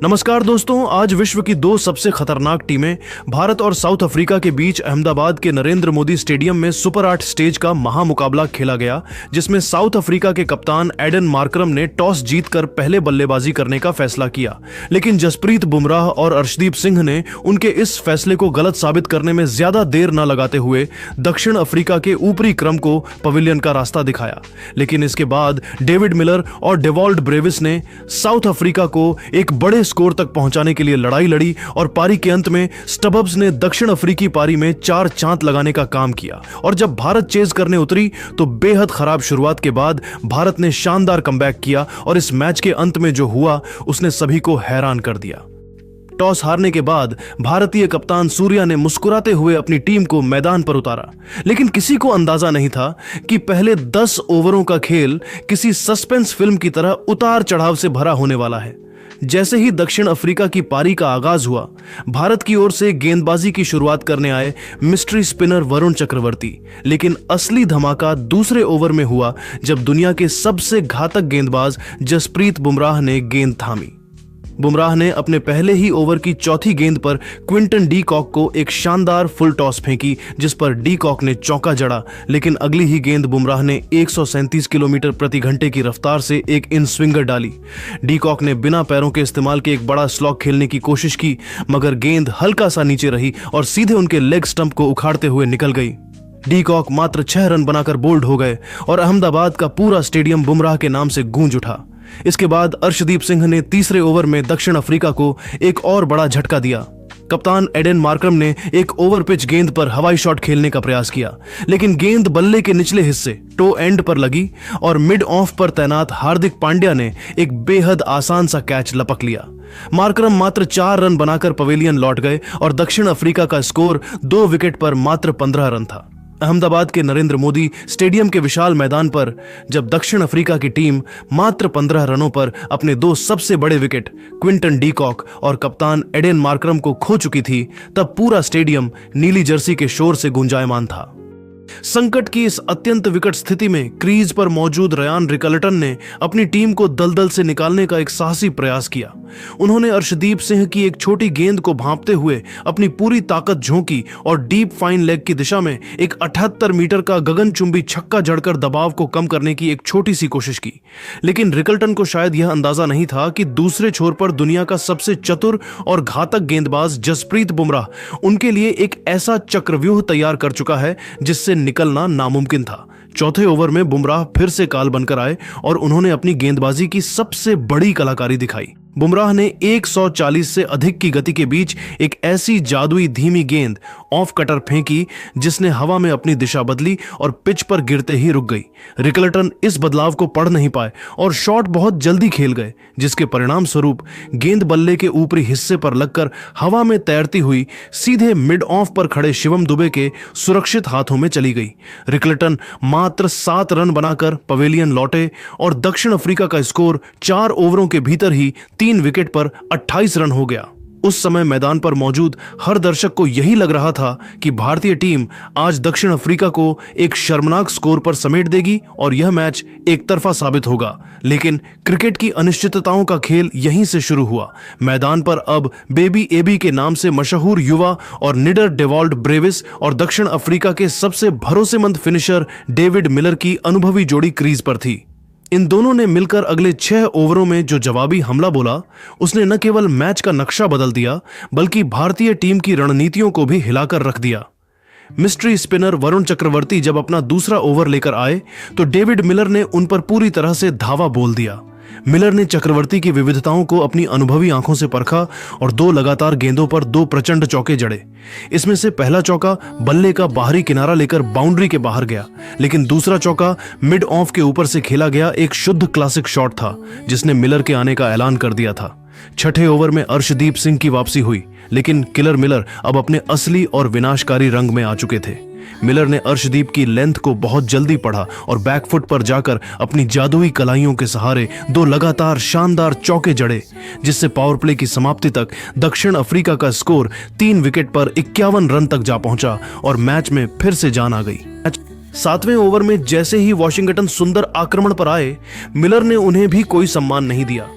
नमस्कार दोस्तों, आज विश्व की दो सबसे खतरनाक टीमें भारत और साउथ अफ्रीका के बीच अहमदाबाद के नरेंद्र मोदी स्टेडियम में सुपर 8 स्टेज का महामुकाबला खेला गया, जिसमें साउथ अफ्रीका के कप्तान एडन मार्करम ने टॉस जीतकर पहले बल्लेबाजी करने का फैसला किया। लेकिन जसप्रीत बुमराह और अर्शदीप सिंह ने उनके इस फैसले को गलत साबित करने में ज्यादा देर न लगाते हुए दक्षिण अफ्रीका के ऊपरी क्रम को पवेलियन का रास्ता दिखाया। लेकिन इसके बाद डेविड मिलर और डेवॉल्ड ब्रेविस ने साउथ अफ्रीका को एक बड़े स्कोर तक पहुंचाने के लिए लड़ाई लड़ी और पारी के अंत में स्टबब्स ने दक्षिण अफ्रीकी पारी में 4 चांद लगाने का काम किया। और जब भारत चेज करने उतरी तो बेहद खराब शुरुआत के बाद भारत ने शानदार कमबैक किया और इस मैच के अंत में जो हुआ उसने सभी को हैरान कर दिया। टॉस हारने के बाद भारतीय कप्तान सूर्या ने मुस्कुराते हुए अपनी टीम को मैदान पर उतारा, लेकिन किसी को अंदाजा नहीं था कि पहले 10 ओवरों का खेल किसी सस्पेंस फिल्म की तरह उतार चढ़ाव से भरा होने वाला है। जैसे ही दक्षिण अफ्रीका की पारी का आगाज हुआ, भारत की ओर से गेंदबाजी की शुरुआत करने आए मिस्ट्री स्पिनर वरुण चक्रवर्ती, लेकिन असली धमाका दूसरे ओवर में हुआ जब दुनिया के सबसे घातक गेंदबाज जसप्रीत बुमराह ने गेंद थामी। बुमराह ने अपने पहले ही ओवर की चौथी गेंद पर क्विंटन डी कॉक को एक शानदार फुल टॉस फेंकी, जिस पर डी कॉक ने चौका जड़ा। लेकिन अगली ही गेंद बुमराह ने 137 किलोमीटर प्रति घंटे की रफ्तार से एक इन स्विंगर डाली। डी कॉक ने बिना पैरों के इस्तेमाल के एक बड़ा स्लॉग खेलने की कोशिश की, मगर गेंद हल्का सा नीचे रही और सीधे उनके लेग स्टंप को उखाड़ते हुए निकल गई। डी कॉक मात्र 6 रन बनाकर बोल्ड हो गए और अहमदाबाद का पूरा स्टेडियम बुमराह के नाम से गूंज उठा। इसके बाद अर्शदीप सिंह ने तीसरे ओवर में दक्षिण अफ्रीका को एक और बड़ा झटका दिया। कप्तान एडन मार्करम ने एक ओवर पिच गेंद पर हवाई शॉट खेलने का प्रयास किया, लेकिन गेंद बल्ले के निचले हिस्से टो एंड पर लगी और मिड ऑफ पर तैनात हार्दिक पांड्या ने एक बेहद आसान सा कैच लपक लिया। मार्करम मात्र 4 रन बनाकर पवेलियन लौट गए और दक्षिण अफ्रीका का स्कोर 2 विकेट पर मात्र 15 रन था। अहमदाबाद के नरेंद्र मोदी स्टेडियम के विशाल मैदान पर जब दक्षिण अफ्रीका की टीम मात्र 15 रनों पर अपने 2 सबसे बड़े विकेट क्विंटन डी कॉक और कप्तान एडन मार्करम को खो चुकी थी, तब पूरा स्टेडियम नीली जर्सी के शोर से गुंजायमान था। संकट की इस अत्यंत विकट स्थिति में क्रीज पर मौजूद रयान रिकल्टन ने अपनी टीम को दलदल से निकालने का एक साहसी प्रयास किया। उन्होंने अर्शदीप सिंह की एक छोटी गेंद को भांपते हुए अपनी पूरी ताकत झोंकी और डीप फाइन लेग की दिशा में एक 78 मीटर का गगनचुंबी छक्का जड़कर दबाव को कम करने की एक छोटी सी कोशिश की। लेकिन रिकल्टन को शायद यह अंदाजा नहीं था कि दूसरे छोर पर दुनिया का सबसे चतुर और घातक गेंदबाज जसप्रीत बुमराह उनके लिए एक ऐसा चक्रव्यूह तैयार कर चुका है जिससे निकलना नामुमकिन था। चौथे ओवर में बुमराह फिर से काल बनकर आए और उन्होंने अपनी गेंदबाजी की सबसे बड़ी कलाकारी दिखाई। बुमराह ने 140 से अधिक की गति के बीच एक ऐसी जादुई धीमी गेंद ऑफ कटर फेंकी जिसने हवा में अपनी दिशा बदली और पिच पर गिरते ही रुक गई। रिकल्टन इस बदलाव को पढ़ नहीं पाए और शॉट बहुत जल्दी खेल गए, जिसके परिणाम स्वरूप गेंद बल्ले के ऊपरी हिस्से पर लगकर हवा में तैरती हुई सीधे मिड ऑफ पर खड़े शिवम दुबे के सुरक्षित हाथों में चली गई। रिकल्टन मात्र 7 रन बनाकर पवेलियन लौटे और दक्षिण अफ्रीका का स्कोर 4 ओवरों के भीतर ही 3 विकेट पर 28 रन हो गया। उस समय मैदान पर मौजूद हर दर्शक को यही लग रहा था कि भारतीय टीम आज दक्षिण अफ्रीका को एक शर्मनाक स्कोर पर समेट देगी और यह मैच एक तरफा साबित होगा। लेकिन क्रिकेट की अनिश्चितताओं का खेल यहीं से शुरू हुआ। मैदान पर अब बेबी एबी के नाम से मशहूर युवा और निडर डेवॉल्ड ब्रेविस और दक्षिण अफ्रीका के सबसे भरोसेमंद फिनिशर डेविड मिलर की अनुभवी जोड़ी क्रीज पर थी। इन दोनों ने मिलकर अगले 6 ओवरों में जो जवाबी हमला बोला, उसने न केवल मैच का नक्शा बदल दिया बल्कि भारतीय टीम की रणनीतियों को भी हिलाकर रख दिया। मिस्ट्री स्पिनर वरुण चक्रवर्ती जब अपना दूसरा ओवर लेकर आए तो डेविड मिलर ने उन पर पूरी तरह से धावा बोल दिया। मिलर ने चक्रवर्ती की विविधताओं को अपनी अनुभवी आंखों से परखा और 2 लगातार गेंदों पर 2 प्रचंड चौके जड़े। इसमें से पहला चौका बल्ले का बाहरी किनारा लेकर बाउंड्री के बाहर गया, लेकिन दूसरा चौका मिड ऑफ के ऊपर से खेला गया एक शुद्ध क्लासिक शॉट था जिसने मिलर के आने का ऐलान कर दिया था। छठे ओवर में अर्शदीप सिंह की वापसी हुई, लेकिन किलर मिलर अब अपने असली और विनाशकारी रंग में आ चुके थे। मिलर ने अर्शदीप की लेंथ को बहुत जल्दी पढ़ा और बैकफुट पर जाकर अपनी जादुई कलाइयों के सहारे 2 लगातार शानदार चौके जड़े, जिससे पावर प्ले की समाप्ति तक दक्षिण अफ्रीका का स्कोर 3 विकेट पर 51 रन तक जा पहुंचा और मैच में फिर से जान आ गई। 7वें ओवर में जैसे ही वॉशिंगटन सुंदर आक्रमण पर आए, मिलर ने उन्हें भी कोई सम्मान नहीं दिया।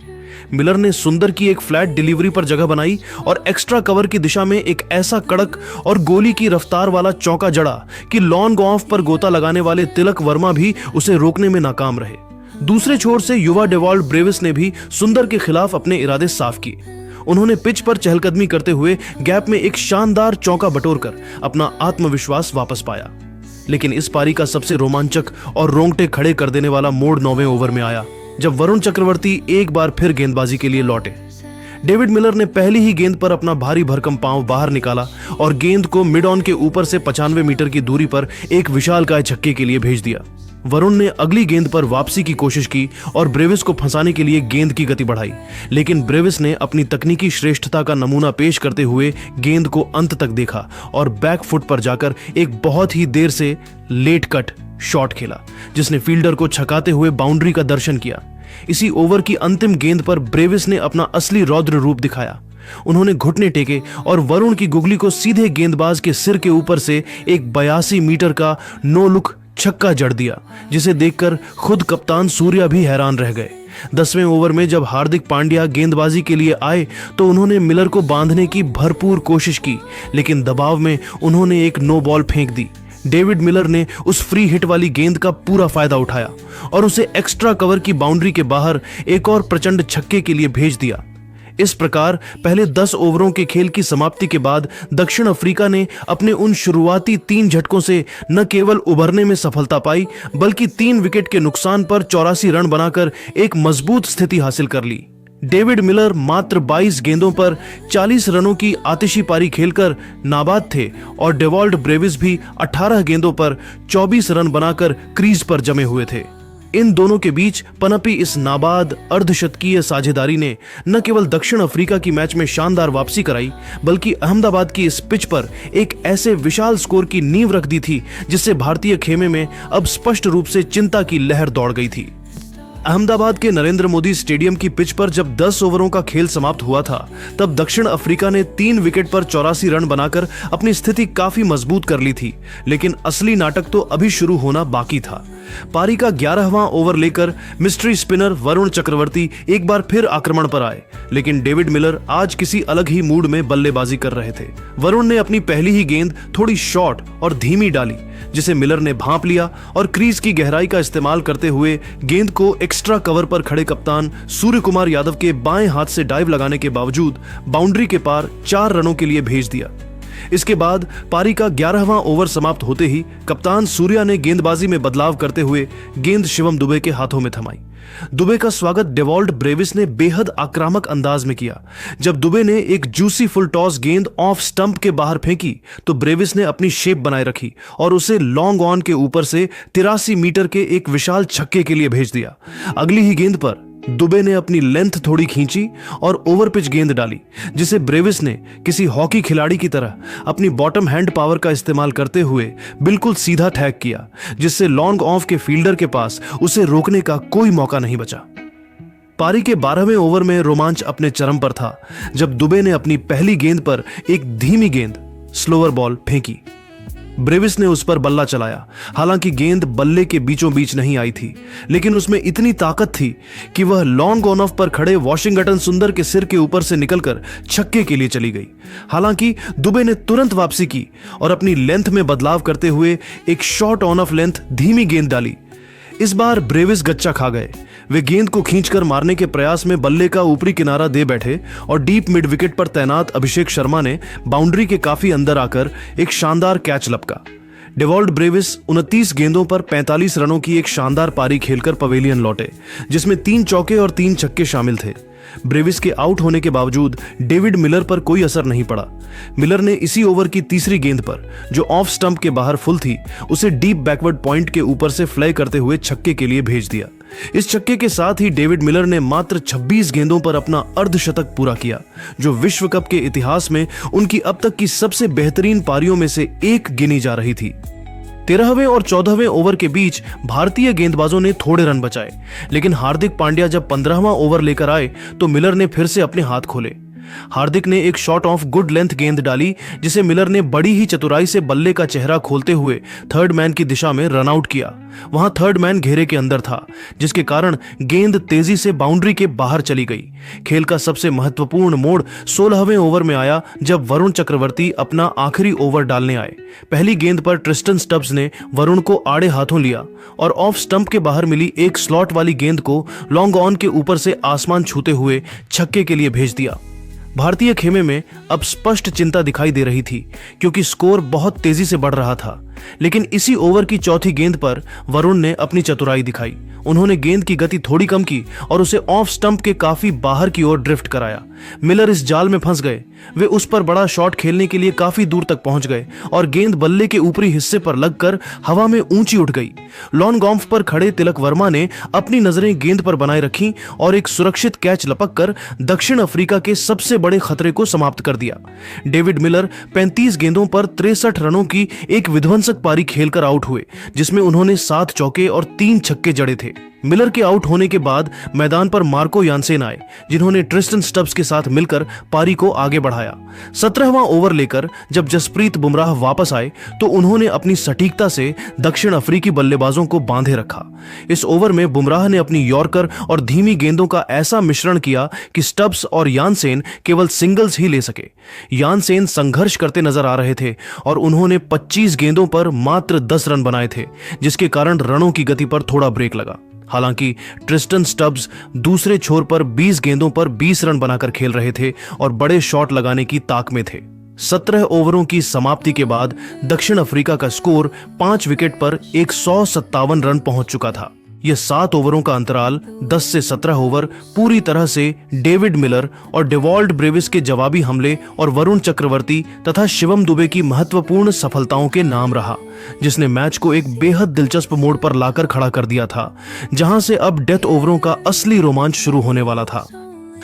मिलर ने सुंदर की एक फ्लैट डिलीवरी पर जगह बनाई और एक्स्ट्रा कवर की दिशा में एक ऐसा कड़क और गोली की रफ्तार वाला चौका जड़ा कि लॉन्ग ऑफ पर गोता लगाने वाले तिलक वर्मा भी उसे रोकने में नाकाम रहे। दूसरे छोर से युवा डेवॉल्ड ब्रेविस ने भी सुंदर के खिलाफ अपने इरादे साफ किए। उन्होंने पिच पर चहलकदमी करते हुए गैप में एक शानदार चौका बटोरकर अपना आत्मविश्वास वापस पाया। लेकिन इस पारी का सबसे रोमांचक और रोंगटे खड़े कर देने वाला मोड़ 9वें ओवर में आया, जब वरुण चक्रवर्ती एक बार फिर गेंदबाजी के लिए लौटे। डेविड मिलर ने पहली ही गेंद पर अपना भारी भरकम पांव बाहर निकाला और गेंद को मिड ऑन के ऊपर से 95 मीटर की दूरी पर एक विशालकाय छक्के के लिए भेज दिया। वरुण ने अगली गेंद पर वापसी की कोशिश की और ब्रेविस को फंसाने के लिए गेंद की गति बढ़ाई, लेकिन ब्रेविस ने अपनी तकनीकी श्रेष्ठता का नमूना पेश करते हुए गेंद को अंत तक देखा और बैक फुट पर जाकर एक बहुत ही देर से लेट कट शॉट खेला, जिसने फील्डर को छकाते हुए बाउंड्री का दर्शन किया। इसी ओवर की अंतिम गेंद पर ब्रेविस ने अपना असली रौद्र रूप दिखाया। उन्होंने घुटने टेके और वरुण की गुगली को सीधे गेंदबाज के सिर के ऊपर से एक 82 मीटर का नो लुक छक्का जड़ दिया, जिसे देखकर खुद कप्तान सूर्या भी हैरान रह गए। 10वें ओवर में जब हार्दिक पांड्या गेंदबाजी के लिए आए तो उन्होंने मिलर को बांधने की भरपूर कोशिश की, लेकिन दबाव में उन्होंने एक नो बॉल फेंक दी। डेविड मिलर ने उस फ्री हिट वाली गेंद का पूरा फायदा उठाया और उसे एक्स्ट्रा कवर की बाउंड्री के बाहर एक और प्रचंड छक्के के लिए भेज दिया। इस प्रकार पहले 10 ओवरों के खेल की समाप्ति के बाद दक्षिण अफ्रीका ने अपने उन शुरुआती 3 झटकों से न केवल उभरने में सफलता पाई, बल्कि 3 विकेट के नुकसान पर 84 रन बनाकर एक मजबूत स्थिति हासिल कर ली। डेविड मिलर मात्र 22 गेंदों पर 40 रनों की आतिशी पारी खेलकर नाबाद थे और डेवॉल्ड ब्रेविस भी 18 गेंदों पर 24 रन बनाकर क्रीज पर जमे हुए थे। इन दोनों के बीच पनपी इस नाबाद अर्धशतकीय साझेदारी ने न केवल दक्षिण अफ्रीका की मैच में शानदार वापसी कराई, बल्कि अहमदाबाद की इस पिच पर एक ऐसे विशाल स्कोर की नींव रख दी थी जिससे भारतीय खेमे में अब स्पष्ट रूप से चिंता की लहर दौड़ गई थी। अहमदाबाद के नरेंद्र मोदी स्टेडियम की पिच पर जब 10 ओवरों का खेल समाप्त हुआ था, तब दक्षिण अफ्रीका ने 3 विकेट पर 84 रन बनाकर अपनी स्थिति काफी मजबूत कर ली थी, लेकिन असली नाटक तो अभी शुरू होना बाकी था। पारी का 11वां ओवर लेकर मिस्ट्री स्पिनर वरुण चक्रवर्ती एक बार फिर आक्रमण पर आए, लेकिन डेविड मिलर आज किसी अलग ही मूड में बल्लेबाजी कर रहे थे। वरुण ने अपनी पहली ही गेंद थोड़ी शॉर्ट और धीमी डाली, जिसे मिलर ने भांप लिया और क्रीज की गहराई का इस्तेमाल करते हुए गेंद को एक्स्ट्रा कवर पर खड़े कप्तान सूर्य कुमार यादव के बाएं हाथ से डाइव लगाने के बावजूद बाउंड्री के पार 4 रनों के लिए भेज दिया। इसके बाद पारी का 11वां ओवर समाप्त होते ही कप्तान सूर्या ने गेंदबाजी में बदलाव करते हुए गेंद शिवम दुबे के हाथों में थमाई। दुबे का स्वागत डेवॉल्ड ब्रेविस ने बेहद आक्रामक अंदाज में किया। जब दुबे ने एक जूसी फुल टॉस गेंद ऑफ स्टंप के बाहर फेंकी तो ब्रेविस ने अपनी शेप बनाए रखी और उसे लॉन्ग ऑन के ऊपर से 83 मीटर के एक विशाल छक्के के लिए भेज दिया। अगली ही गेंद पर दुबे ने अपनी लेंथ थोड़ी खींची और ओवर पिच गेंद डाली, जिसे ब्रेविस ने किसी हॉकी खिलाड़ी की तरह अपनी बॉटम हैंड पावर का इस्तेमाल करते हुए बिल्कुल सीधा टैग किया, जिससे लॉन्ग ऑफ के फील्डर के पास उसे रोकने का कोई मौका नहीं बचा। पारी के 12वें ओवर में रोमांच अपने चरम पर था, जब दुबे ने अपनी पहली गेंद पर एक धीमी गेंद स्लोअर बॉल फेंकी। ब्रेविस ने उस पर बल्ला चलाया। हालांकि गेंद बल्ले के बीचों बीच नहीं आई थी, लेकिन उसमें इतनी ताकत थी कि वह लॉन्ग ऑन ऑफ पर खड़े वॉशिंगटन सुंदर के सिर के ऊपर से निकलकर छक्के के लिए चली गई। हालांकि दुबे ने तुरंत वापसी की और अपनी लेंथ में बदलाव करते हुए एक शॉर्ट ऑन ऑफ लेंथ धीमी गेंद डाली। इस बार ब्रेविस गच्चा खा गए। वे गेंद को खींचकर मारने के प्रयास में बल्ले का ऊपरी किनारा दे बैठे और डीप मिड विकेट पर तैनात अभिषेक शर्मा ने बाउंड्री के काफी अंदर आकर एक शानदार कैच लपका। डेवॉल्ड ब्रेविस 29 गेंदों पर 45 रनों की एक शानदार पारी खेलकर पवेलियन लौटे, जिसमें 3 चौके और 3 छक्के शामिल थे। ब्रेविस के आउट होने के बावजूद डेविड मिलर पर कोई असर नहीं पड़ा। मिलर ने इसी ओवर की तीसरी गेंद पर, जो ऑफ स्टंप के बाहर फुल थी, उसे डीप बैकवर्ड पॉइंट के ऊपर से फ्लाई करते हुए छक्के के लिए भेज दिया। इस छक्के के साथ ही डेविड मिलर ने मात्र 26 गेंदों पर अपना अर्धशतक पूरा किया, जो विश्व कप के इतिहास में उनकी अब तक की सबसे बेहतरीन पारियों में से एक गिनी जा रही थी। 13वें और 14वें ओवर के बीच भारतीय गेंदबाजों ने थोड़े रन बचाए, लेकिन हार्दिक पांड्या जब 15वां ओवर लेकर आए तो मिलर ने फिर से अपने हाथ खोले। हार्दिक ने एक शॉट ऑफ गुड लेंथ गेंद डाली जिसे मिलर ने बड़ी ही चतुराई से बल्ले का चेहरा खोलते हुए थर्ड मैन की दिशा में रन आउट किया। वहां थर्ड मैन घेरे के अंदर था, जिसके कारण गेंद तेजी से बाउंड्री के बाहर चली गई। खेल का सबसे महत्वपूर्ण मोड़ 16वें ओवर में आया जब वरुण चक्रवर्ती अपना आखिरी ओवर डालने आए। पहली गेंद पर ट्रिस्टन स्टब्स ने वरुण को आड़े हाथों लिया और ऑफ स्टंप के बाहर मिली एक स्लॉट वाली गेंद को लॉन्ग ऑन के ऊपर से आसमान छूते हुए छक्के के लिए भेज दिया। भारतीय खेमे में अब स्पष्ट चिंता दिखाई दे रही थी क्योंकि स्कोर बहुत तेजी से बढ़ रहा था। लेकिन इसी ओवर की चौथी गेंद पर वरुण ने अपनी चतुराई दिखाई। उन्होंने गेंद की गति थोड़ी कम की और उसे ऑफ स्टंप के काफी बाहर की ओर ड्रिफ्ट कराया। मिलर इस जाल में फंस गए। वे उस पर बड़ा शॉट खेलने के लिए काफी दूर तक पहुंच गए और गेंद बल्ले के ऊपरी हिस्से पर लगकर हवा में ऊंची उठ गई। लॉन गॉम्फ पर खड़े तिलक वर्मा ने अपनी नजरें गेंद पर बनाए रखी और एक सुरक्षित कैच लपककर दक्षिण अफ्रीका के सबसे बड़े खतरे को समाप्त कर दिया। डेविड मिलर 35 गेंदों पर 63 रनों की एक विध्वंसक पारी खेलकर आउट हुए, जिसमें उन्होंने 7 चौके और 3 छक्के जड़े थे। मिलर के आउट होने के बाद मैदान पर मार्को यानसेन आए, जिन्होंने ट्रिस्टन स्टब्स के साथ मिलकर पारी को आगे बढ़ाया। 17वां ओवर लेकर जब जसप्रीत बुमराह वापस आए तो उन्होंने अपनी सटीकता से दक्षिण अफ्रीकी बल्लेबाजों को बांधे रखा। इस ओवर में बुमराह ने अपनी यॉर्कर और धीमी गेंदों का ऐसा मिश्रण किया कि स्टब्स और यानसेन केवल सिंगल्स ही ले सके। यानसेन संघर्ष करते नजर आ रहे थे और उन्होंने 25 गेंदों पर मात्र 10 रन बनाए थे, जिसके कारण रनों की गति पर थोड़ा ब्रेक लगा। हालांकि ट्रिस्टन स्टब्स दूसरे छोर पर 20 गेंदों पर 20 रन बनाकर खेल रहे थे और बड़े शॉट लगाने की ताक में थे। 17 ओवरों की समाप्ति के बाद दक्षिण अफ्रीका का स्कोर 5 विकेट पर 157 रन पहुंच चुका था। यह 7 ओवरों का अंतराल 10 से 17 ओवर पूरी तरह से डेविड मिलर और डेवॉल्ट ब्रेविस के जवाबी हमले और वरुण चक्रवर्ती तथा शिवम दुबे की महत्वपूर्ण सफलताओं के नाम रहा, जिसने मैच को एक बेहद दिलचस्प मोड़ पर लाकर खड़ा कर दिया था, जहां से अब डेथ ओवरों का असली रोमांच शुरू होने वाला था।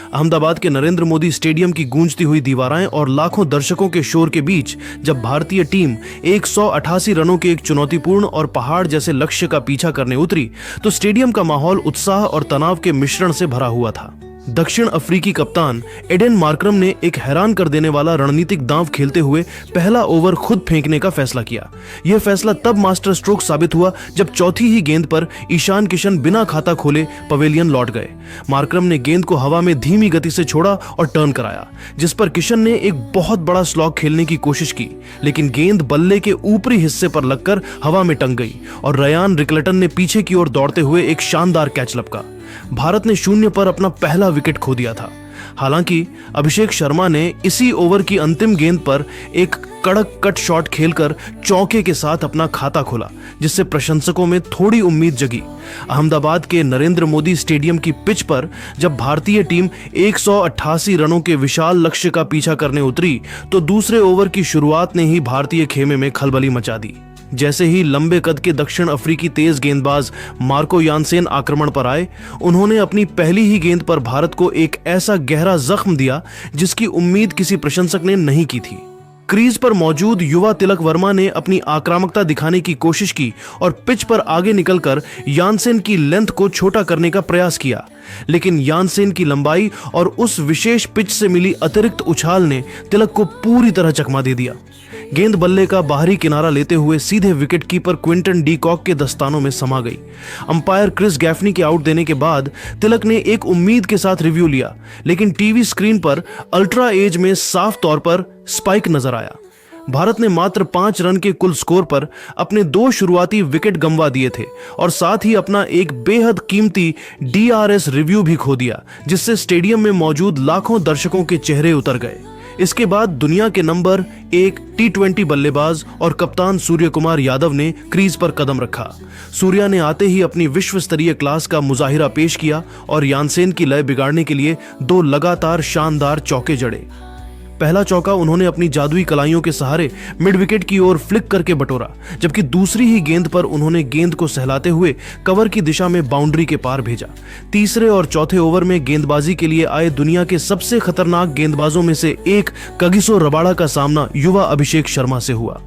अहमदाबाद के नरेंद्र मोदी स्टेडियम की गूंजती हुई दीवारें और लाखों दर्शकों के शोर के बीच जब भारतीय टीम 188 रनों के एक चुनौतीपूर्ण और पहाड़ जैसे लक्ष्य का पीछा करने उतरी तो स्टेडियम का माहौल उत्साह और तनाव के मिश्रण से भरा हुआ था। दक्षिण अफ्रीकी कप्तान एडेन मार्करम ने एक हैरान कर देने वाला रणनीतिक दांव खेलते हुए पहला ओवर खुद फेंकने का फैसला किया। यह फैसला तब मास्टर स्ट्रोक साबित हुआ जब चौथी ही गेंद पर ईशान किशन बिना खाता खोले पवेलियन लौट गए। मार्करम ने गेंद को हवा में धीमी गति से छोड़ा और टर्न कराया, जिस पर किशन ने एक बहुत बड़ा स्लॉग खेलने की कोशिश की, लेकिन गेंद बल्ले के ऊपरी हिस्से पर लगकर हवा में टंग गई और रयान रिकलेटन ने पीछे की ओर दौड़ते हुए एक शानदार कैच लपका। भारत ने 0 पर अपना पहला विकेट खो दिया था। हालांकि अभिषेक शर्मा ने इसी ओवर की अंतिम गेंद पर एक कड़क कट शॉट खेलकर चौके के साथ अपना खाता खोला, जिससे प्रशंसकों में थोड़ी उम्मीद जगी। अहमदाबाद के नरेंद्र मोदी स्टेडियम की पिच पर जब भारतीय टीम 188 रनों के विशाल लक्ष्य का पीछा करने उतरी तो दूसरे ओवर की शुरुआत ने ही भारतीय खेमे में खलबली मचा दी। जैसे ही लंबे कद के दक्षिण अफ्रीकी तेज गेंदबाज मार्को यानसेन आक्रमण पर आए, उन्होंने अपनी पहली ही गेंद पर भारत को एक ऐसा गहरा जख्म दिया जिसकी उम्मीद किसी प्रशंसक ने नहीं की थी। क्रीज पर मौजूद युवा तिलक वर्मा ने अपनी आक्रामकता दिखाने की कोशिश की और पिच पर आगे निकलकर यानसेन की लेंथ को छोटा करने का प्रयास किया, लेकिन यानसेन की लंबाई और उस विशेष पिच से मिली अतिरिक्त उछाल ने तिलक को पूरी तरह चकमा दे दिया। गेंद बल्ले का बाहरी किनारा लेते हुए सीधे wicket keeper Quinton de Kock के दस्तानों में समा गई। अंपायर क्रिस गैफनी के आउट देने के बाद तिलक ने एक उम्मीद के साथ रिव्यू लिया, लेकिन टीवी स्क्रीन पर अल्ट्रा एज में साफ तौर पर स्पाइक नजर आया। भारत ने मात्र 5 रन के कुल स्कोर पर अपने 2 शुरुआती विकेट गंवा दिए थे और साथ ही अपना एक बेहद कीमती DRS रिव्यू भी खो दिया, जिससे स्टेडियम में मौजूद लाखों दर्शकों के चेहरे उतर गए। इसके बाद दुनिया के नंबर 1 T20 बल्लेबाज और कप्तान सूर्य कुमार यादव ने क्रीज पर कदम रखा। सूर्या ने आते ही अपनी विश्व स्तरीय क्लास का मुजाहिरा पेश किया और यानसेन की लय बिगाड़ने के लिए 2 लगातार शानदार चौके जड़े। पहला चौका उन्होंने अपनी जादुई कलाइयों के सहारे मिड विकेट की ओर फ्लिक करके बटोरा, जबकि दूसरी ही गेंद पर उन्होंने गेंद को सहलाते हुए कवर की दिशा में बाउंड्री के पार भेजा। तीसरे और चौथे ओवर में गेंदबाजी के लिए आए दुनिया के सबसे खतरनाक गेंदबाजों में से एक कगिसो रबाड़ा का सामना युवा अभिषेक शर्मा से हुआ।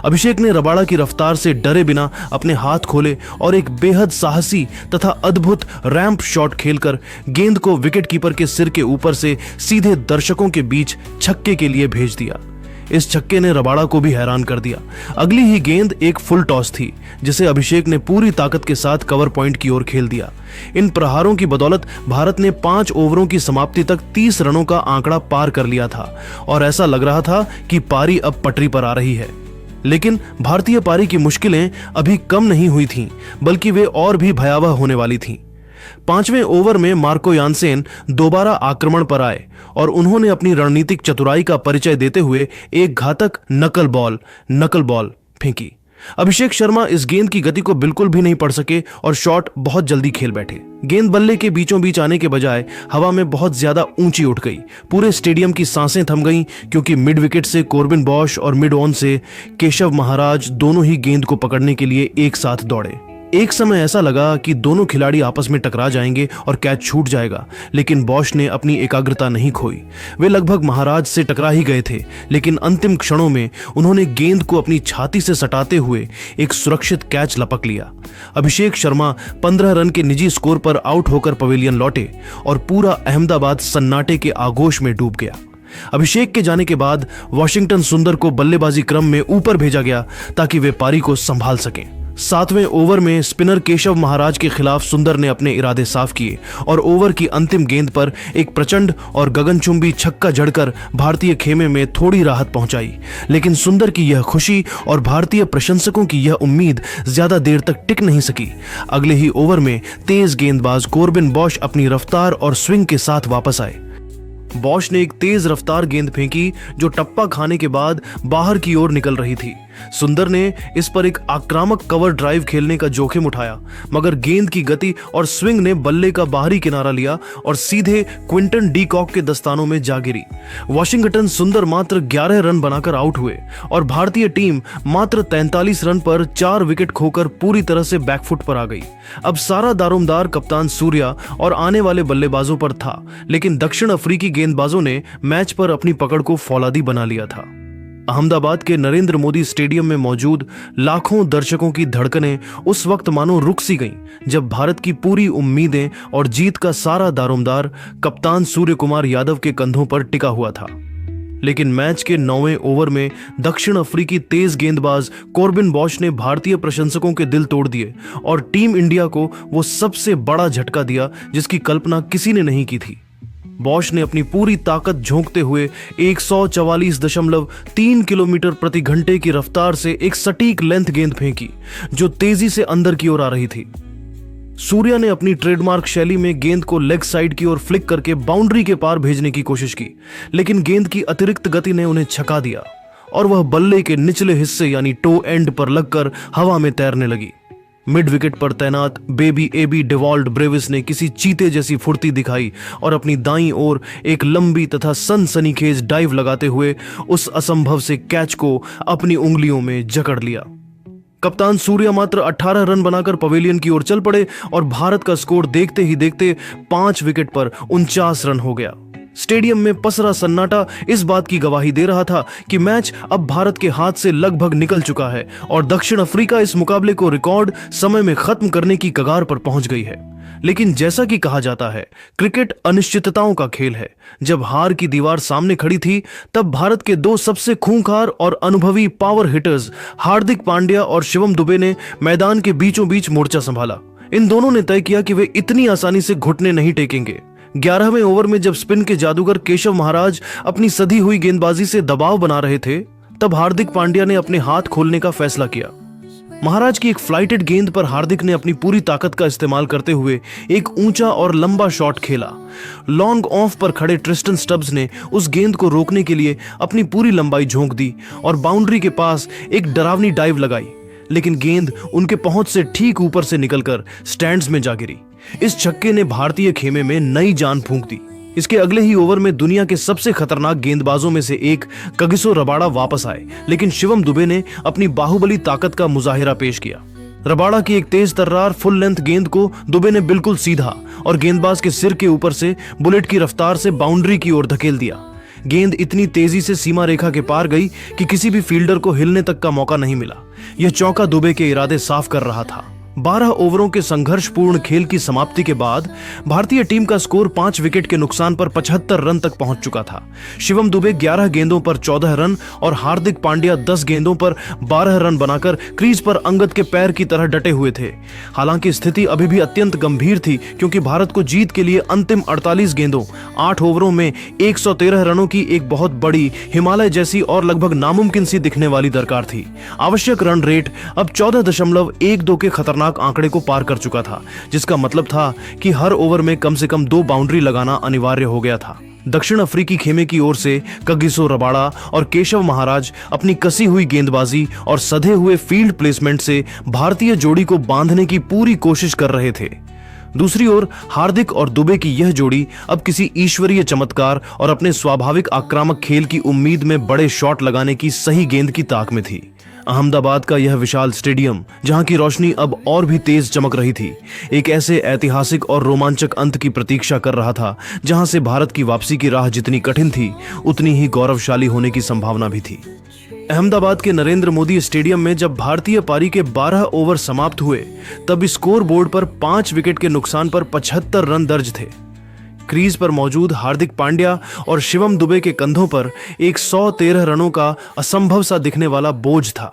अभिषेक ने रबाड़ा की रफ्तार से डरे बिना अपने हाथ खोले और एक बेहद साहसी तथा अद्भुत रैंप शॉट खेलकर गेंद को विकेटकीपर के सिर के ऊपर से सीधे दर्शकों के बीच छक्के के लिए भेज दिया। इस छक्के ने रबाड़ा को भी हैरान कर दिया। अगली ही गेंद एक फुल टॉस थी जिसे अभिषेक ने पूरी ताकत के साथ कवर पॉइंट की ओर खेल दिया। इन प्रहारों की बदौलत भारत ने 5 ओवरों की समाप्ति तक 30 रनों का आंकड़ा पार कर लिया था और ऐसा लग रहा था कि पारी अब पटरी पर आ रही है। लेकिन भारतीय पारी की मुश्किलें अभी कम नहीं हुई थीं, बल्कि वे और भी भयावह होने वाली थीं। 5वें ओवर में मार्को यानसेन दोबारा आक्रमण पर आए और उन्होंने अपनी रणनीतिक चतुराई का परिचय देते हुए एक घातक नकल बॉल फेंकी। अभिषेक शर्मा इस गेंद की गति को बिल्कुल भी नहीं पढ़ सके और शॉट बहुत जल्दी खेल बैठे। गेंद बल्ले के बीचों बीच आने के बजाय हवा में बहुत ज्यादा ऊंची उठ गई। पूरे स्टेडियम की सांसें थम गईं क्योंकि मिड विकेट से कॉर्बिन बॉश और मिड ऑन से केशव महाराज दोनों ही गेंद को पकड़ने के लिए एक साथ दौड़े। एक समय ऐसा लगा कि दोनों खिलाड़ी आपस में टकरा जाएंगे और कैच छूट जाएगा, लेकिन बॉश ने अपनी एकाग्रता नहीं खोई। वे लगभग महाराज से टकरा ही गए थे, लेकिन अंतिम क्षणों में उन्होंने गेंद को अपनी छाती से सटाते हुए एक सुरक्षित कैच लपक लिया। अभिषेक शर्मा 15 रन के निजी स्कोर पर आउट होकर पवेलियन लौटे और पूरा अहमदाबाद सन्नाटे के आगोश में डूब गया। अभिषेक के जाने के बाद वॉशिंगटन सुंदर को बल्लेबाजी क्रम में ऊपर भेजा गया ताकि वे पारी को संभाल सकें। 7वें ओवर में स्पिनर केशव महाराज के खिलाफ सुंदर ने अपने इरादे साफ किए और ओवर की अंतिम गेंद पर एक प्रचंड और गगनचुंबी छक्का जड़कर भारतीय खेमे में थोड़ी राहत पहुंचाई। लेकिन सुंदर की यह खुशी और भारतीय प्रशंसकों की यह उम्मीद ज्यादा देर तक टिक नहीं सकी। अगले ही ओवर में तेज गेंदबाज कॉर्बिन बॉश अपनी रफ्तार और स्विंग के साथ वापस आए। बॉश ने एक तेज रफ्तार गेंद फेंकी जो टप्पा खाने के बाद बाहर की ओर निकल रही थी। सुंदर ने इस पर एक आक्रामक कवर ड्राइव खेलने का जोखिम उठाया, मगर गेंद की गति और स्विंग ने बल्ले का बाहरी किनारा लिया और सीधे क्विंटन डी कॉक के दस्तानों में जा गिरी। वॉशिंगटन सुंदर मात्र 11 रन बनाकर आउट हुए और भारतीय टीम मात्र 43 रन पर 4 विकेट खोकर पूरी तरह से बैकफुट पर आ गई। अब सारा दारोमदार कप्तान सूर्या और आने वाले बल्लेबाजों पर था, लेकिन दक्षिण अफ्रीकी गेंदबाजों ने मैच पर अपनी पकड़ को फौलादी बना लिया था। अहमदाबाद के नरेंद्र मोदी स्टेडियम में मौजूद लाखों दर्शकों की धड़कनें उस वक्त मानो रुक सी गईं जब भारत की पूरी उम्मीदें और जीत का सारा दारोमदार कप्तान सूर्य कुमार यादव के कंधों पर टिका हुआ था। लेकिन मैच के 9वें ओवर में दक्षिण अफ्रीकी तेज गेंदबाज कॉर्बिन बॉश ने भारतीय प्रशंसकों के दिल तोड़ दिए और टीम इंडिया को वो सबसे बड़ा झटका दिया जिसकी कल्पना किसी ने नहीं की थी। बॉश ने अपनी पूरी ताकत झोंकते हुए 144.3 किलोमीटर प्रति घंटे की रफ्तार से एक सटीक लेंथ गेंद फेंकी जो तेजी से अंदर की ओर आ रही थी। सूर्या ने अपनी ट्रेडमार्क शैली में गेंद को लेग साइड की ओर फ्लिक करके बाउंड्री के पार भेजने की कोशिश की, लेकिन गेंद की अतिरिक्त गति ने उन्हें छका दिया और वह बल्ले के निचले हिस्से यानी टो एंड पर लगकर हवा में तैरने लगी। मिड विकेट पर तैनात बेबी एबी डेवॉल्ड ब्रेविस ने किसी चीते जैसी फुर्ती दिखाई और अपनी दाईं ओर एक लंबी तथा सनसनीखेज डाइव लगाते हुए उस असंभव से कैच को अपनी उंगलियों में जकड़ लिया। कप्तान सूर्या मात्र 18 रन बनाकर पवेलियन की ओर चल पड़े और भारत का स्कोर देखते ही देखते 5 विकेट पर 49 रन हो गया। स्टेडियम में पसरा सन्नाटा इस बात की गवाही दे रहा था कि मैच अब भारत के हाथ से लगभग निकल चुका है और दक्षिण अफ्रीका इस मुकाबले को रिकॉर्ड समय में खत्म करने की कगार पर पहुंच गई है। लेकिन जैसा कि कहा जाता है, क्रिकेट अनिश्चितताओं का खेल है। जब हार की दीवार सामने खड़ी थी, तब भारत के 2 सबसे खूंखार और अनुभवी पावर हिटर्स हार्दिक पांड्या और शिवम दुबे ने मैदान के बीचों बीच मोर्चा संभाला। इन दोनों ने तय किया कि वे इतनी आसानी से घुटने नहीं टेकेंगे। 11वें ओवर में जब स्पिन के जादूगर केशव महाराज अपनी सधी हुई गेंदबाजी से दबाव बना रहे थे, तब हार्दिक पांड्या ने अपने हाथ खोलने का फैसला किया। महाराज की एक फ्लाइटेड गेंद पर हार्दिक ने अपनी पूरी ताकत का इस्तेमाल करते हुए एक ऊंचा और लंबा शॉट खेला। लॉन्ग ऑफ पर खड़े ट्रिस्टन स्टब्स ने उस गेंद को रोकने के लिए अपनी पूरी लंबाई झोंक दी और बाउंड्री के पास एक डरावनी डाइव लगाई, लेकिन गेंद उनके पहुंच से ठीक ऊपर से निकलकर स्टैंड्स में जा गिरी। इस छक्के ने भारतीय खेमे में नई जान फूंक दी। इसके अगले ही ओवर में दुनिया के सबसे खतरनाक गेंदबाजों में से एक कगिसो रबाड़ा वापस आए, लेकिन शिवम दुबे ने अपनी बाहुबली ताकत का मुजाहिरा पेश किया। रबाड़ा की एक तेज तर्रार फुल लेंथ गेंद को दुबे ने बिल्कुल सीधा और गेंदबाज के सिर के ऊपर से बुलेट की रफ्तार से बाउंड्री की ओर धकेल दिया। गेंद इतनी तेजी से सीमा रेखा के पार गई कि किसी भी फील्डर को हिलने तक का मौका नहीं मिला। यह चौका दुबे के इरादे साफ कर रहा था। 12 ओवरों के संघर्षपूर्ण खेल की समाप्ति के बाद भारतीय टीम का स्कोर 5 विकेट के नुकसान पर 75 रन तक पहुंच चुका था। शिवम दुबे 11 गेंदों पर 14 रन और हार्दिक पांड्या 10 गेंदों पर 12 रन बनाकर क्रीज पर अंगद के पैर की तरह डटे हुए थे। हालांकि स्थिति अभी भी अत्यंत गंभीर थी, क्योंकि भारत को जीत के लिए अंतिम 48 गेंदों 8 ओवरों में 113 रनों की एक बहुत बड़ी, हिमालय जैसी और लगभग नामुमकिन सी दिखने वाली दरकार थी। आवश्यक रन रेट अब 14.12 के खतरनाक आंकड़े को पार कर चुका था, जिसका मतलब था कि हर ओवर में कम से कम 2 बाउंड्री लगाना अनिवार्य हो गया था। दक्षिण अफ्रीकी खेमे की ओर से कगिसो रबाड़ा और केशव महाराज अपनी कसी हुई गेंदबाजी और सधे हुए फील्ड प्लेसमेंट से भारतीय जोड़ी को बांधने की पूरी कोशिश कर रहे थे। दूसरी ओर हार्दिक और दुबे की यह जोड़ी अब किसी ईश्वरीय चमत्कार और अपने स्वाभाविक आक्रामक खेल की उम्मीद में बड़े शॉट लगाने की सही गेंद की ताक में थी। अहमदाबाद का यह विशाल स्टेडियम, जहां की रोशनी अब और भी तेज चमक रही थी, एक ऐसे ऐतिहासिक और रोमांचक अंत की प्रतीक्षा कर रहा था, जहां से भारत की वापसी की राह जितनी कठिन थी, उतनी ही गौरवशाली होने की संभावना भी थी। अहमदाबाद के नरेंद्र मोदी स्टेडियम में जब भारतीय पारी के 12 ओवर समाप्त हुए, तब स्कोर बोर्ड पर 5 विकेट के नुकसान पर 75 रन दर्ज थे। क्रीज पर मौजूद हार्दिक पांड्या और शिवम दुबे के कंधों पर 113 रनों का असंभव सा दिखने वाला बोझ था।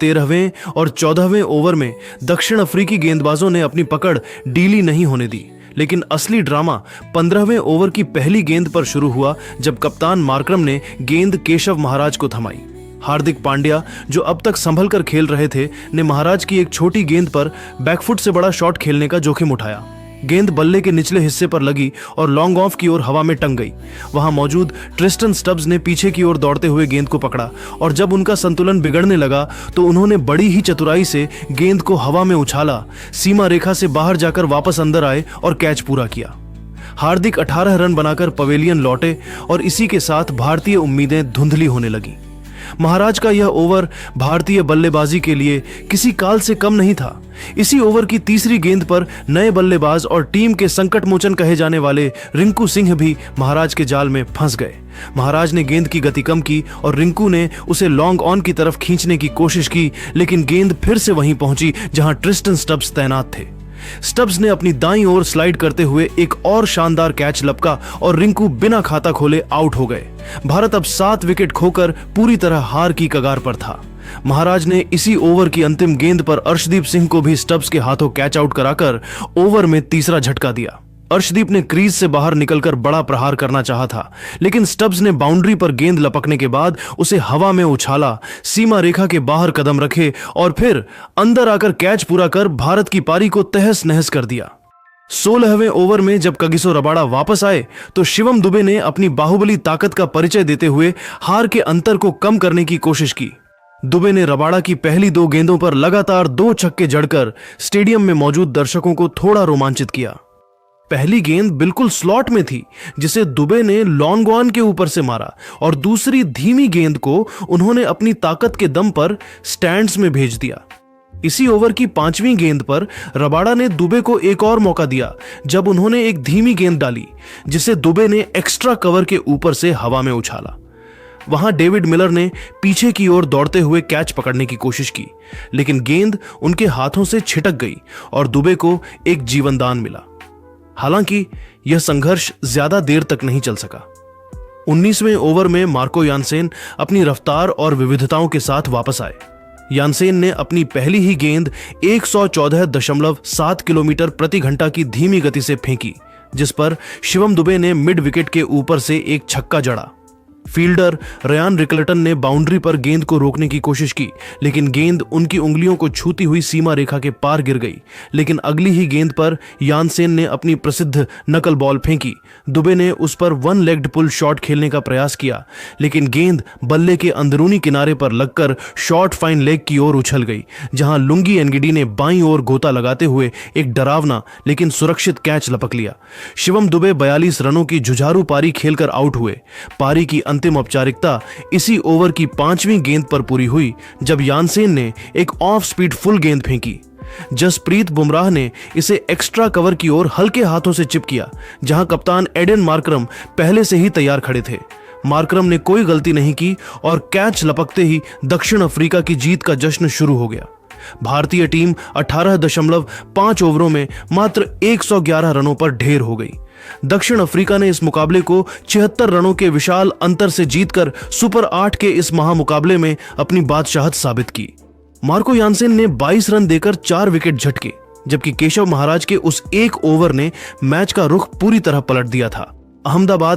13वें और 14वें ओवर में दक्षिण अफ्रीकी गेंदबाजों ने अपनी पकड़ ढीली नहीं होने दी, लेकिन असली ड्रामा 15वें ओवर की पहली गेंद पर शुरू हुआ, जब कप्तान मार्करम ने गेंद केशव महाराज को थमाई। हार्दिक पांड्या, जो अब तक संभल कर खेल रहे थे, ने महाराज की एक छोटी गेंद पर बैकफुट से बड़ा शॉट खेलने का जोखिम उठाया। गेंद बल्ले के निचले हिस्से पर लगी और लॉन्ग ऑफ की ओर हवा में टंग गई। वहां मौजूद ट्रिस्टन स्टब्स ने पीछे की ओर दौड़ते हुए गेंद को पकड़ा, और जब उनका संतुलन बिगड़ने लगा तो उन्होंने बड़ी ही चतुराई से गेंद को हवा में उछाला, सीमा रेखा से बाहर जाकर वापस अंदर आए और कैच पूरा किया। हार्दिक 18 रन बनाकर पवेलियन लौटे और इसी के साथ भारतीय उम्मीदें धुंधली होने लगी। महाराज का यह ओवर भारतीय बल्लेबाजी के लिए किसी काल से कम नहीं था। इसी ओवर की तीसरी गेंद पर नए बल्लेबाज और टीम के संकट मोचन कहे जाने वाले रिंकू सिंह भी महाराज के जाल में फंस गए। महाराज ने गेंद की गति कम की और रिंकू ने उसे लॉन्ग ऑन की तरफ खींचने की कोशिश की, लेकिन गेंद फिर से वहीं पहुंची जहां ट्रिस्टन स्टब्स तैनात थे। स्टब्स ने अपनी दाईं ओर स्लाइड करते हुए एक और शानदार कैच लपका और रिंकू बिना खाता खोले आउट हो गए। भारत अब 7 विकेट खोकर पूरी तरह हार की कगार पर था। महाराज ने इसी ओवर की अंतिम गेंद पर अर्शदीप सिंह को भी स्टब्स के हाथों कैच आउट कराकर ओवर में तीसरा झटका दिया। अर्शदीप ने क्रीज से बाहर निकलकर बड़ा प्रहार करना चाहा था, लेकिन स्टब्स ने बाउंड्री पर गेंद लपकने के बाद उसे हवा में उछाला, सीमा रेखा के बाहर कदम रखे और फिर अंदर आकर कैच पूरा कर भारत की पारी को तहस नहस कर दिया। 16वें ओवर में जब कगिसो रबाड़ा वापस आए तो शिवम दुबे ने अपनी बाहुबली ताकत का परिचय देते हुए हार के अंतर को कम करने की कोशिश की। दुबे ने रबाड़ा की पहली 2 गेंदों पर लगातार 2 छक्के जड़कर स्टेडियम में मौजूद दर्शकों को थोड़ा रोमांचित किया। पहली गेंद बिल्कुल स्लॉट में थी, जिसे दुबे ने लॉन्ग ऑन के ऊपर से मारा, और दूसरी धीमी गेंद को उन्होंने अपनी ताकत के दम पर स्टैंड्स में भेज दिया। इसी ओवर की 5वीं गेंद पर रबाड़ा ने दुबे को एक और मौका दिया, जब उन्होंने एक धीमी गेंद डाली, जिसे दुबे ने एक्स्ट्रा कवर के ऊपर से हवा में उछाला। वहां डेविड मिलर ने पीछे की ओर दौड़ते हुए कैच पकड़ने की कोशिश की, लेकिन गेंद उनके हाथों से छिटक गई और दुबे को एक जीवनदान मिला। हालांकि यह संघर्ष ज्यादा देर तक नहीं चल सका। 19वें ओवर में मार्को यानसेन अपनी रफ्तार और विविधताओं के साथ वापस आए। यानसेन ने अपनी पहली ही गेंद 114.7 किलोमीटर प्रति घंटा की धीमी गति से फेंकी, जिस पर शिवम दुबे ने मिड विकेट के ऊपर से एक छक्का जड़ा। फील्डर रयान रिकल्टन ने बाउंड्री पर गेंद को रोकने की कोशिश की, लेकिन गेंद उनकी उंगलियों को छूती हुई सीमा रेखा के पार गिर गई। लेकिन अगली ही गेंद पर यानसेन ने अपनी प्रसिद्ध नकल बॉल फेंकी। दुबे ने उस पर 1 लेग्ड पुल शॉट खेलने का प्रयास किया, लेकिन गेंद बल्ले के अंदरूनी किनारे पर लगकर शॉर्ट फाइन लेग की ओर उछल गई, जहां लुंगी एनगिडी ने बाईं ओर गोता लगाते हुए एक डरावना लेकिन सुरक्षित कैच लपक लिया। शिवम दुबे 42 रनों की जुझारू पारी खेलकर आउट हुए। पारी की अंतिम औपचारिकता इसी ओवर की 5वीं गेंद पर पूरी हुई, जब यानसेन ने एक ऑफ स्पीड फुल गेंद फेंकी। जसप्रीत बुमराह ने इसे एक्स्ट्रा कवर की ओर हल्के हाथों से चिप किया, जहां कप्तान एडन मार्करम पहले से ही तैयार खड़े थे। मार्करम ने कोई गलती नहीं की और कैच लपकते ही दक्षिण अफ्रीका की जीत का जश्न शुरू हो गया। भारतीय टीम 18.5 ओवरों में मात्र 111 रनों पर ढेर हो गई। दक्षिण अफ्रीका ने इस मुकाबले को 76 रनों के विशाल अंतर से जीतकर सुपर 8 के इस महामुकाबले में अपनी बादशाहत साबित की। मार्को यानसेन ने 22 रन देकर 4 विकेट झटके, जबकि केशव महाराज के उस एक ओवर ने मैच का रुख पूरी तरह पलट दिया था। अहमदाबाद